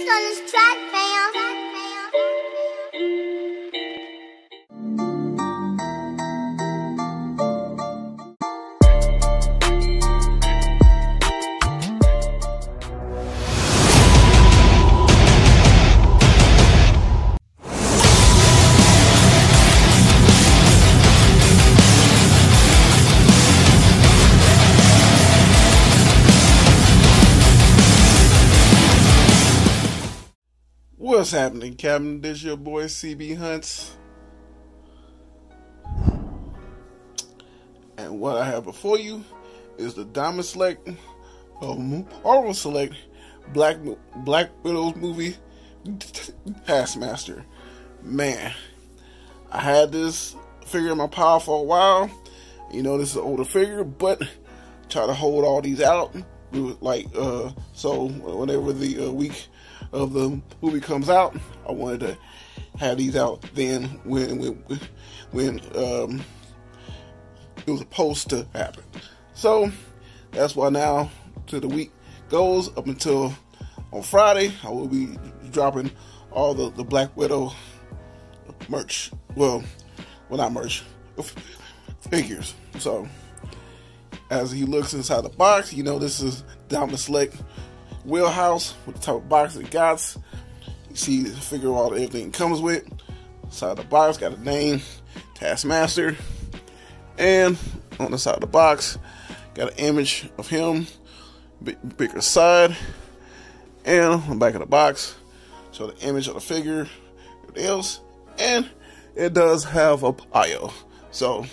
beats on this track, fam. What's happening, Captain? This your boy cbhunts, and what I have before you is the Diamond Select, Marvel Select Black Widow's movie, Taskmaster. Man, I had this figure in my pile for a while. You know, this is an older figure, but try to hold all these out. Like, so whenever the week of the movie comes out, I wanted to have these out then when it was supposed to happen. So that's why now till the week goes up until on Friday, I will be dropping all the Black Widow merch. Well, not merch, figures. So as he looks inside the box, you know this is Diamond Select wheelhouse with the type of box it got. You see the figure all everything it comes with. Inside the box got a name, Taskmaster, and on the side of the box got an image of him, bigger side, and on the back of the box show the image of the figure, everything else, and it does have a bio. So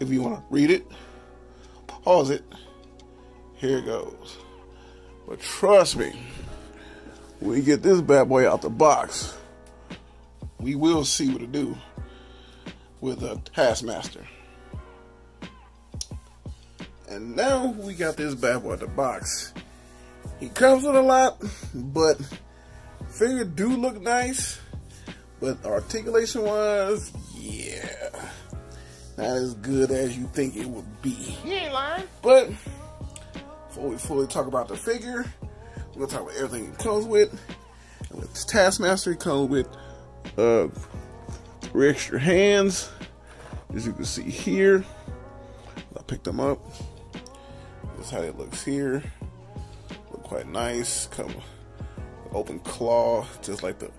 if you want to read it, pause it. Here it goes. But trust me, when we get this bad boy out the box, we will see what to do with a Taskmaster. And now we got this bad boy out the box. He comes with a lot, but figure do look nice, but articulation wise, yeah, not as good as you think it would be. You ain't lying. But before we fully talk about the figure, we're gonna talk about everything it comes with. And with this Taskmaster, it comes with 3 extra hands, as you can see here. I picked them up. This is how it looks here. Look quite nice. Come with open claw, just like the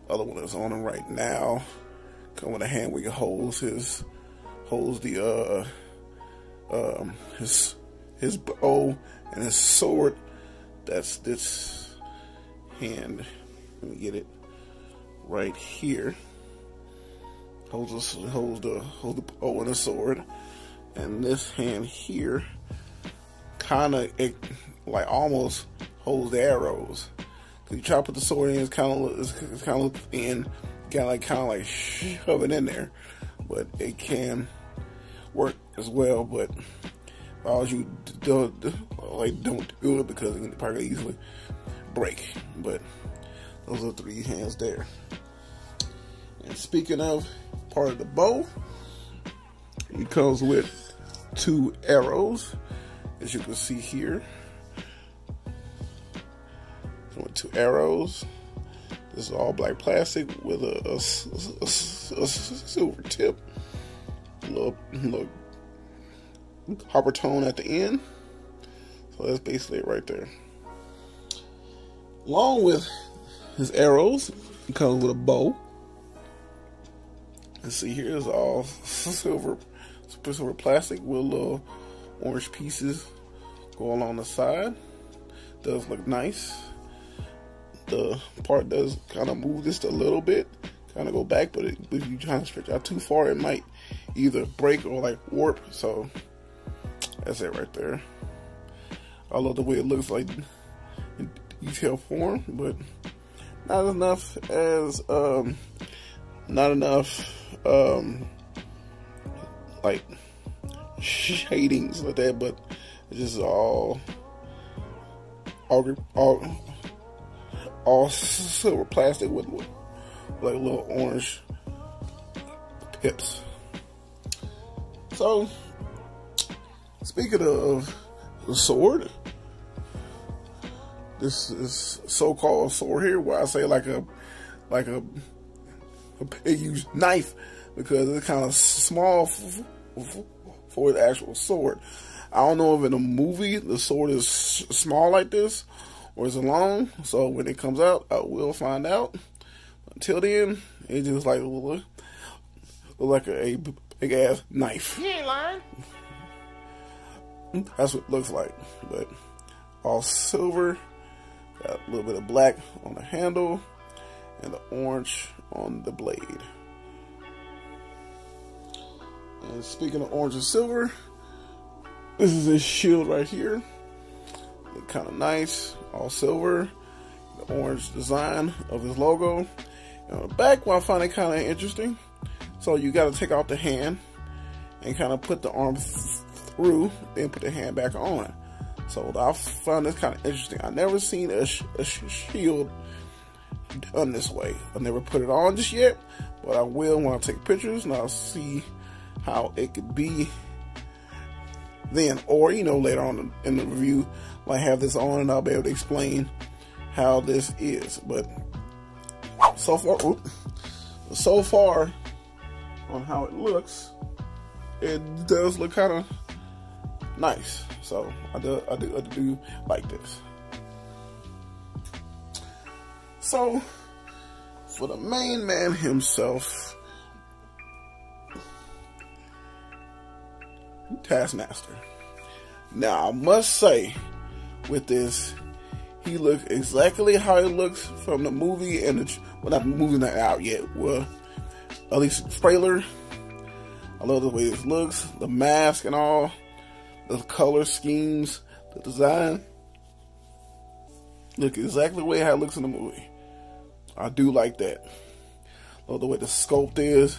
other one that's on him right now. Come with a hand where he holds his bow and his sword. That's this hand. Let me get it right here. Holds the bow and the sword, and this hand here kind of like almost holds the arrows. Cause you try to put the sword in, it's kind of in, kind of like shove it in there, but it can work as well. But as you don't do it because it can probably easily break. But those are 3 hands there. And speaking of part of the bow, it comes with 2 arrows, as you can see here. With 2 arrows. This is all black plastic with a silver tip, a little copper tone at the end. So that's basically it right there. Along with his arrows, it comes with a bow. And see here is all silver plastic with little orange pieces go along the side. Does look nice. The part does kind of move just a little bit, kind of go back, but if you try to stretch out too far, it might either break or like warp. So that's it right there. I love the way it looks like in detail form, but not enough like shadings like that, but it's just all silver plastic with like little orange pips. So speaking of the sword, this is so-called sword here, where I say like a big knife, because it's kind of small for the actual sword. I don't know if in a movie the sword is small like this or is it long. So when it comes out, I will find out. Until then, it just look like a big ass knife. You ain't lying. That's what it looks like. But all silver, got a little bit of black on the handle, and the orange on the blade. And speaking of orange and silver, this is his shield right here. Look kind of nice, all silver. The orange design of his logo. And on the back, well, I find it kind of interesting. So you got to take out the hand and kind of put the arm through, then put the hand back on. So I found this kind of interesting. I've never seen a shield done this way. I never put it on just yet, but I will when I take pictures, and I'll see how it could be then, or later on in the review, I have this on and I'll be able to explain how this is. But so far on how it looks, it does look kind of nice. So I do like this. So for the main man himself, Taskmaster. Now I must say, with this, he looks exactly how he looks from the movie, and not the movie, not out yet. Well, at least the trailer. I love the way this looks, the mask and all, the color schemes, the design. Look exactly the way how it looks in the movie. I do like that. Love the way the sculpt is,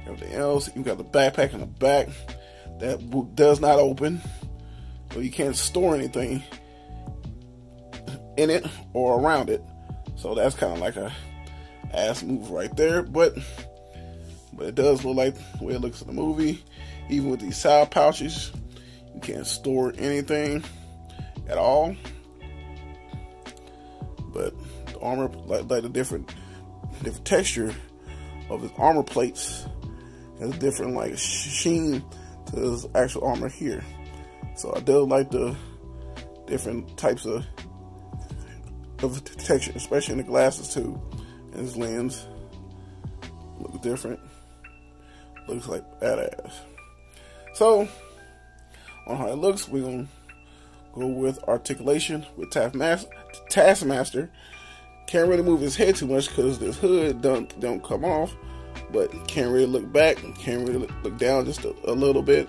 everything else. You got the backpack in the back that does not open, so you can't store anything in it or around it. So that's kind of like a ass move right there, but it does look like the way it looks in the movie. Even with these side pouches, you can't store anything at all. But the armor, like the different texture of his armor plates, has a different like sheen to his actual armor here. So I do like the different types of texture, especially in the glasses too. And his lens looks different. Looks like badass. So on how it looks, we're gonna go with articulation with Taskmaster. Can't really move his head too much because this hood don't come off, but can't really look back, can't really look down just a little bit.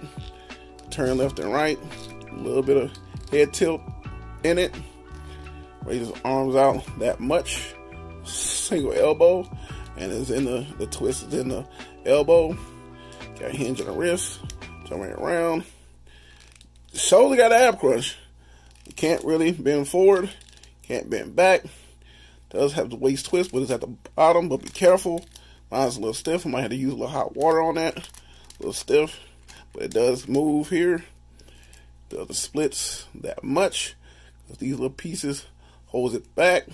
Turn left and right, a little bit of head tilt in it. Raise his arms out that much. Single elbow, and it's in the twist is in the elbow. Got a hinge on the wrist, turning around. Shoulder got an ab crunch. You can't really bend forward, can't bend back. Does have the waist twist, but it's at the bottom, but be careful. Mine's a little stiff. I might have to use a little hot water on that. A little stiff, but it does move here. Does the splits that much, because these little pieces holds it back.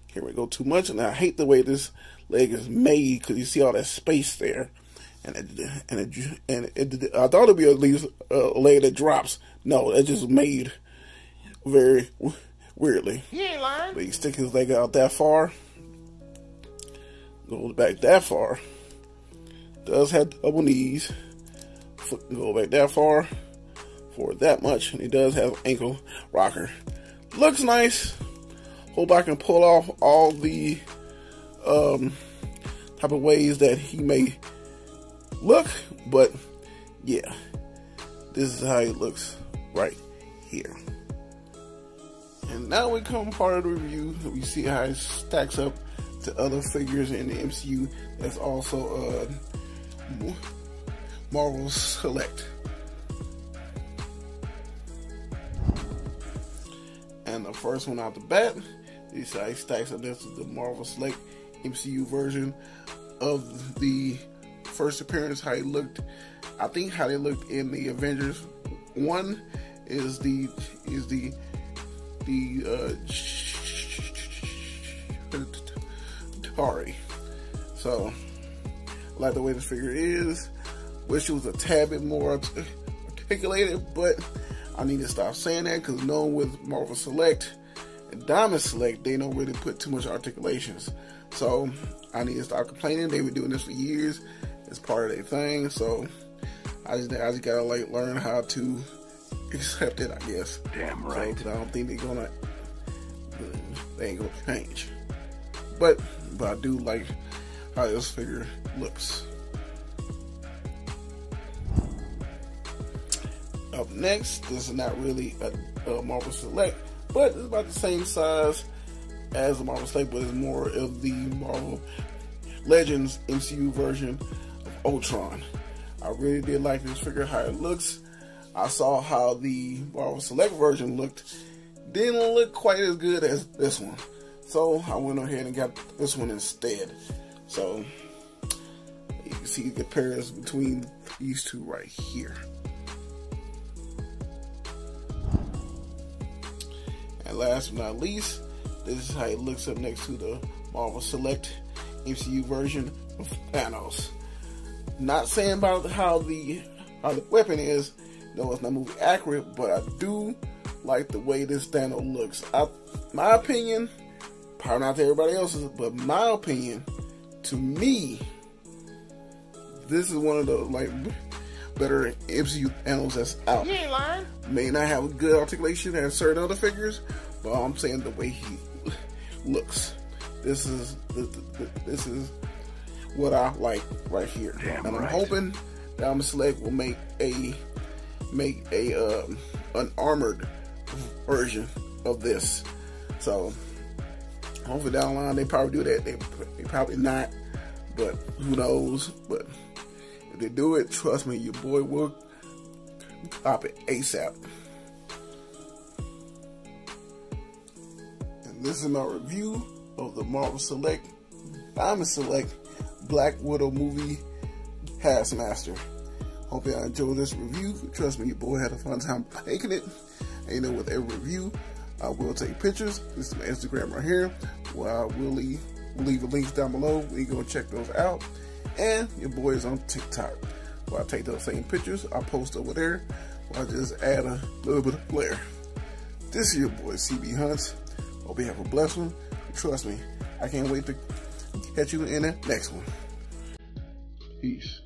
Can't really go too much, and I hate the way this leg is made, because you see all that space there. And I thought it'd be at least a leg that drops. No, it just made very weirdly. He ain't lying. But you stick his leg out that far, goes back that far. Does have double knees. Foot can go back that far, forward that much, and he does have ankle rocker. Looks nice. Hope I can pull off all the type of ways that he may look, but yeah, this is how he looks right here. And now we come part of the review. We see how it stacks up to other figures in the MCU that's also Marvel Select. And the first one out the bat, you see how he stacks up. This is the Marvel Select MCU version of the first appearance, how he looked. I think how they looked in the Avengers. One is the the Tari. So I like the way this figure is. Wish it was a tad bit more articulated, but I need to stop saying that because knowing with Marvel Select and Diamond Select, they don't really put too much articulations. So I need to stop complaining. They've been doing this for years. It's part of their thing. So I just gotta like learn how to accept it, I guess. Damn right. So, I don't think they ain't gonna change. But I do like how this figure looks. Up next, this is not really a Marvel Select, but it's about the same size as the Marvel Select, but it's more of the Marvel Legends MCU version of Ultron. I really did like this figure, how it looks. I saw how the Marvel Select version looked. Didn't look quite as good as this one. So I went ahead and got this one instead. So you can see the comparison between these two right here. And last but not least, this is how it looks up next to the Marvel Select MCU version of Thanos. Not saying about how the weapon is. No, it's not movie accurate, but I do like the way this Thanos looks. My opinion, probably not to everybody else's, but my opinion, to me, this is one of the like better MCU Thanos that's out. You ain't lying. May not have a good articulation as certain other figures, but I'm saying the way he looks. This is what I like right here. Damn and I'm right. hoping Diamond Select will make an armored version of this. So hopefully down the line they probably do that. They probably not, but who knows? But if they do it, trust me, your boy will cop it ASAP. And this is my review of the Marvel Select Diamond Select Black Widow movie Taskmaster. Hope y'all enjoyed this review. Trust me, your boy had a fun time making it. And you know, with every review, I will take pictures. This is my Instagram right here, where I will leave the links down below where you go check those out. And your boy is on TikTok, where I take those same pictures, I post over there, where I just add a little bit of flair. This is your boy cbhunts. Hope you have a blessed one. Trust me, I can't wait to catch you in the next one. Peace.